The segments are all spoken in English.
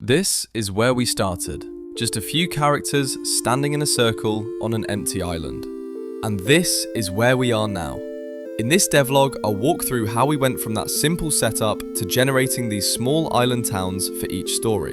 This is where we started, just a few characters standing in a circle on an empty island. And this is where we are now. In this devlog, I'll walk through how we went from that simple setup to generating these small island towns for each story.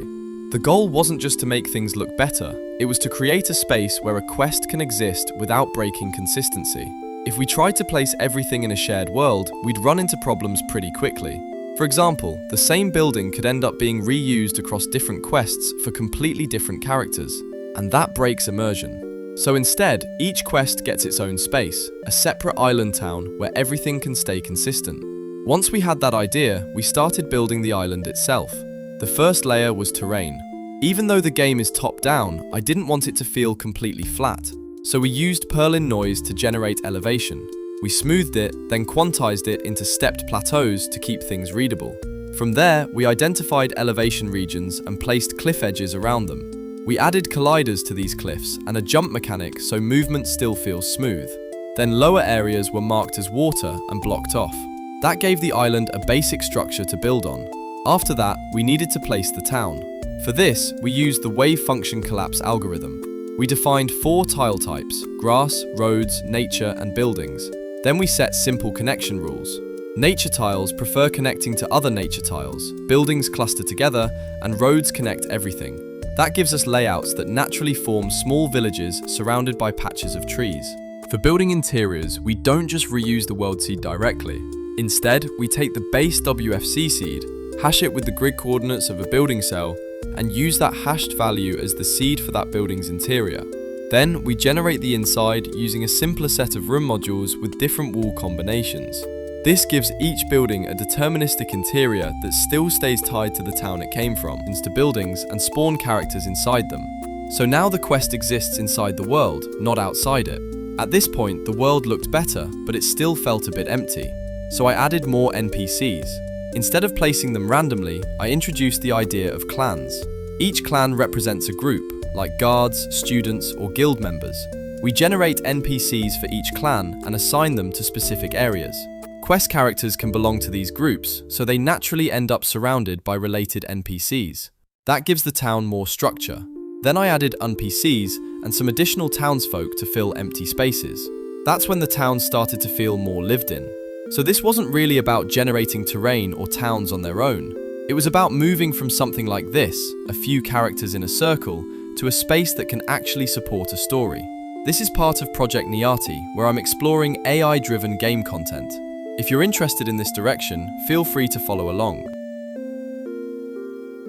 The goal wasn't just to make things look better, it was to create a space where a quest can exist without breaking consistency. If we tried to place everything in a shared world, we'd run into problems pretty quickly. For example, the same building could end up being reused across different quests for completely different characters, and that breaks immersion. So instead, each quest gets its own space, a separate island town where everything can stay consistent. Once we had that idea, we started building the island itself. The first layer was terrain. Even though the game is top-down, I didn't want it to feel completely flat, so we used Perlin Noise to generate elevation. We smoothed it, then quantized it into stepped plateaus to keep things readable. From there, we identified elevation regions and placed cliff edges around them. We added colliders to these cliffs and a jump mechanic so movement still feels smooth. Then lower areas were marked as water and blocked off. That gave the island a basic structure to build on. After that, we needed to place the town. For this, we used the wave function collapse algorithm. We defined 4 tile types: grass, roads, nature, and buildings. Then we set simple connection rules. Nature tiles prefer connecting to other nature tiles, buildings cluster together, and roads connect everything. That gives us layouts that naturally form small villages surrounded by patches of trees. For building interiors, we don't just reuse the world seed directly. Instead, we take the base WFC seed, hash it with the grid coordinates of a building cell, and use that hashed value as the seed for that building's interior. Then we generate the inside using a simpler set of room modules with different wall combinations. This gives each building a deterministic interior that still stays tied to the town it came from, into buildings and spawn characters inside them. So now the quest exists inside the world, not outside it. At this point, the world looked better, but it still felt a bit empty. So I added more NPCs. Instead of placing them randomly, I introduced the idea of clans. Each clan represents a group, like guards, students, or guild members. We generate NPCs for each clan and assign them to specific areas. Quest characters can belong to these groups, so they naturally end up surrounded by related NPCs. That gives the town more structure. Then I added NPCs and some additional townsfolk to fill empty spaces. That's when the town started to feel more lived in. So this wasn't really about generating terrain or towns on their own. It was about moving from something like this, a few characters in a circle, to a space that can actually support a story. This is part of Project Niati, where I'm exploring AI-driven game content. If you're interested in this direction, feel free to follow along.